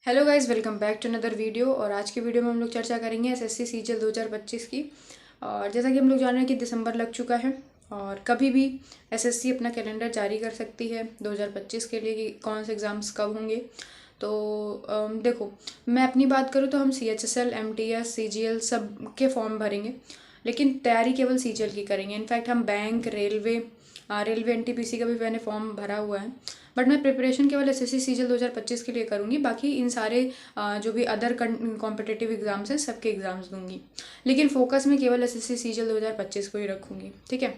Hello guys, welcome back to another video. और आज की वीडियो में हम लोग चर्चा करेंगे एसएससी सीजीएल 2025 की। और जैसा कि हम लोग जान रहे हैं कि दिसंबर लग चुका है और कभी भी एसएससी अपना कैलेंडर जारी कर सकती है 2025 के लिए कि कौन से एग्ज़ाम्स कब होंगे। तो देखो, मैं अपनी बात करूँ तो हम सीएचएसएल, एमटीएस, सीजीएल सब के फॉर्म भरेंगे, लेकिन तैयारी केवल सीजीएल की करेंगे। इनफैक्ट हम बैंक, रेलवे एनटीपीसी का भी मैंने फॉर्म भरा हुआ है, बट मैं प्रिपरेशन केवल एसएससी सीजीएल 2025 के लिए करूँगी। बाकी इन सारे जो भी अदर कॉम्पिटिटिव एग्जाम्स हैं सबके एग्जाम्स दूंगी, लेकिन फोकस में केवल एसएससी सीजीएल 2025 को ही रखूँगी। ठीक है।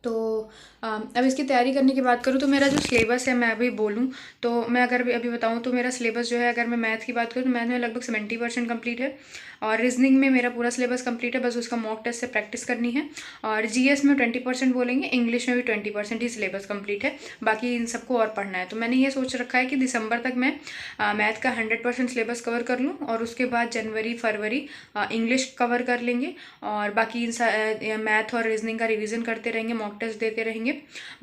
तो अब इसकी तैयारी करने की बात करूँ तो मेरा जो सिलेबस है, मैं अभी बोलूँ तो मैं अगर अभी बताऊँ तो मेरा सिलेबस जो है, अगर मैं मैथ की बात करूँ तो मैथ में लगभग 70% कंप्लीट है। और रीजनिंग में मेरा पूरा सिलेबस कंप्लीट है, बस उसका मॉक टेस्ट से प्रैक्टिस करनी है। और जीएस में 20% बोलेंगे, इंग्लिश में भी 20% ही सिलेबस कंप्लीट है। बाकी इन सबको और पढ़ना है। तो मैंने ये सोच रखा है कि दिसंबर तक मैं मैथ का 100% सिलेबस कवर कर लूँ, और उसके बाद जनवरी फरवरी इंग्लिश कवर कर लेंगे। और बाकी मैथ और रीजनिंग का रिवीजन करते रहेंगे, मॉक टेस्ट देते रहेंगे।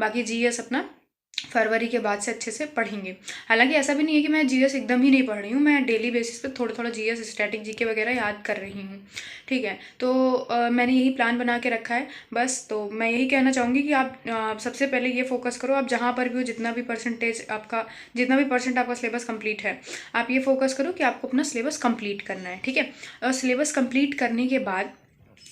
बाकी जीएस अपना फरवरी के बाद से अच्छे से पढ़ेंगे। हालांकि ऐसा भी नहीं है कि मैं जीएस एकदम ही नहीं पढ़ रही हूँ, मैं डेली बेसिस पे थोड़ा थोड़ा जीएस, स्टैटिक जीके वगैरह याद कर रही हूँ। ठीक है। तो मैंने यही प्लान बना के रखा है बस। तो मैं यही कहना चाहूँगी कि आप सबसे पहले ये फोकस करो, आप जहाँ पर भी हो, जितना भी परसेंट आपका सिलेबस कंप्लीट है, आप ये फोकस करो कि आपको अपना सिलेबस कंप्लीट करना है। ठीक है। और सिलेबस कंप्लीट करने के बाद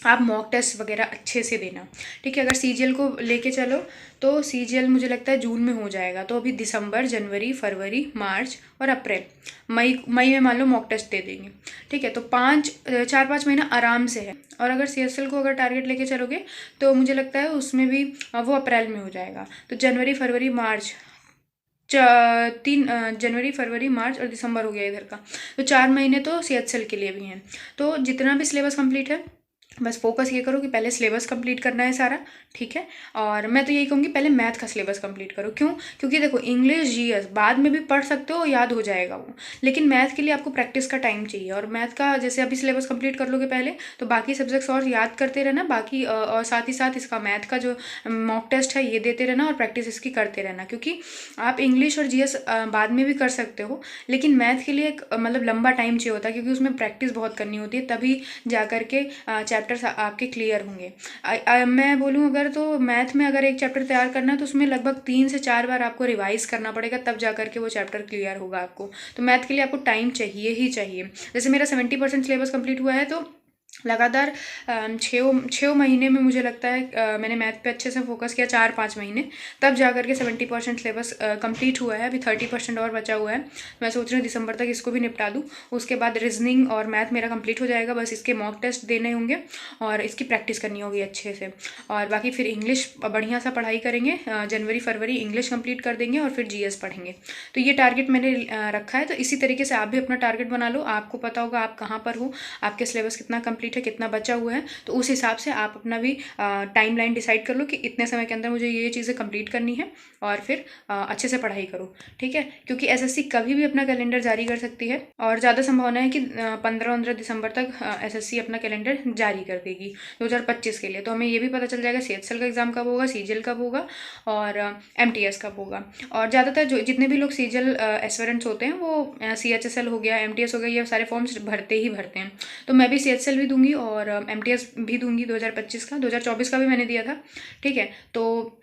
आप मॉक टेस्ट वगैरह अच्छे से देना। ठीक है। अगर सीजीएल को लेके चलो तो सीजीएल मुझे लगता है जून में हो जाएगा। तो अभी दिसंबर, जनवरी, फरवरी, मार्च और अप्रैल, मई में मान लो मॉक टेस्ट दे देंगे। ठीक है। तो 4-5 महीना आराम से है। और अगर सीएसएल को अगर टारगेट लेके चलोगे तो मुझे लगता है उसमें भी वो अप्रैल में हो जाएगा। तो जनवरी, फरवरी, मार्च, जनवरी, फरवरी, मार्च और दिसंबर हो गया इधर का। तो 4 महीने तो सीएचएल के लिए भी हैं। तो जितना भी सिलेबस कंप्लीट है, बस फोकस ये करो कि पहले सिलेबस कंप्लीट करना है सारा। ठीक है। और मैं तो यही कहूँगी पहले मैथ का सिलेबस कंप्लीट करो। क्यों? क्योंकि देखो, इंग्लिश, जीएस बाद में भी पढ़ सकते हो, याद हो जाएगा वो, लेकिन मैथ के लिए आपको प्रैक्टिस का टाइम चाहिए। और मैथ का जैसे अभी सिलेबस कंप्लीट कर लोगे पहले, तो बाकी सब्जेक्ट्स और याद करते रहना। बाकी और साथ ही साथ इसका मैथ का जो मॉक टेस्ट है ये देते रहना, और प्रैक्टिस इसकी करते रहना। क्योंकि आप इंग्लिश और जीएस बाद में भी कर सकते हो, लेकिन मैथ के लिए एक मतलब लंबा टाइम चाहिए होता है, क्योंकि उसमें प्रैक्टिस बहुत करनी होती है, तभी जा करके चैप्टर्स आपके क्लियर होंगे। मैं बोलूँ अगर, तो मैथ में अगर एक चैप्टर तैयार करना है तो उसमें लगभग 3 से 4 बार आपको रिवाइज करना पड़ेगा, तब जा करके वो चैप्टर क्लियर होगा आपको। तो मैथ के लिए आपको टाइम चाहिए ही चाहिए। जैसे मेरा 70% सिलेबस कंप्लीट हुआ है, तो लगातार 6 महीने में मुझे लगता है मैंने मैथ पे अच्छे से फोकस किया, 4-5 महीने, तब जा करके 70% सिलेबस कंप्लीट हुआ है। अभी 30% और बचा हुआ है। मैं सोच रही हूँ दिसंबर तक इसको भी निपटा दूँ। उसके बाद रीजनिंग और मैथ मेरा कंप्लीट हो जाएगा, बस इसके मॉक टेस्ट देने होंगे और इसकी प्रैक्टिस करनी होगी अच्छे से। और बाकी फिर इंग्लिश बढ़िया सा पढ़ाई करेंगे, जनवरी फरवरी इंग्लिश कंप्लीट कर देंगे और फिर जीएस पढ़ेंगे। तो ये टारगेट मैंने रखा है। तो इसी तरीके से आप भी अपना टारगेट बना लो। आपको पता होगा आप कहाँ पर हो, आपके सिलेबस कितना कंप्लीट है, कितना बचा हुआ है, तो उस हिसाब से आप अपना भी टाइम लाइन डिसाइड कर लो कि इतने समय के अंदर मुझे ये चीज़ें कंप्लीट करनी है, और फिर अच्छे से पढ़ाई करो। ठीक है। क्योंकि एसएससी कभी भी अपना कैलेंडर जारी कर सकती है, और ज़्यादा संभावना है कि 15-15 दिसंबर तक एसएससी अपना कैलेंडर जारी कर देगी 2025 के लिए। तो हमें ये भी पता चल जाएगा सीएचएल का एग्जाम कब होगा, सीजीएल कब होगा, और एमटीएस कब होगा। और ज़्यादातर जो जितने भी लोग सीजीएल एस्पिरेंट्स होते हैं वो सीएचएसएल हो गया, एमटीएस हो गया, ये सारे फॉर्म्स भरते ही भरते हैं। तो मैं भी सीएचएल भी दूंगी और एमटीएस भी दूंगी 2025 का, 2024 का भी मैंने दिया था। ठीक है। तो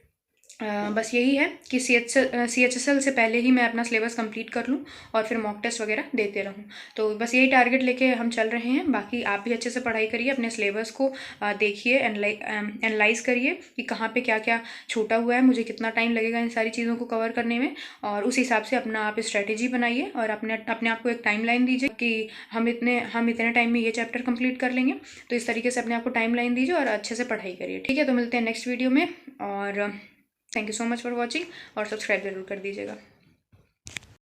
बस यही है कि सीएचएसएल से पहले ही मैं अपना सिलेबस कंप्लीट कर लूँ और फिर मॉक टेस्ट वगैरह देते रहूँ। तो बस यही टारगेट लेके हम चल रहे हैं। बाकी आप भी अच्छे से पढ़ाई करिए, अपने सिलेबस को देखिए, एनालाइज करिए कि कहाँ पे क्या क्या छूटा हुआ है, मुझे कितना टाइम लगेगा इन सारी चीज़ों को कवर करने में, और उस हिसाब से अपना आप स्ट्रैटेजी बनाइए और अपने आप को एक टाइम लाइन दीजिए कि हम इतने टाइम में ये चैप्टर कंप्लीट कर लेंगे। तो इस तरीके से अपने आप को टाइम लाइन दीजिए और अच्छे से पढ़ाई करिए। ठीक है। तो मिलते हैं नेक्स्ट वीडियो में, और thank you so much for watching, और सब्सक्राइब जरूर कर दीजिएगा।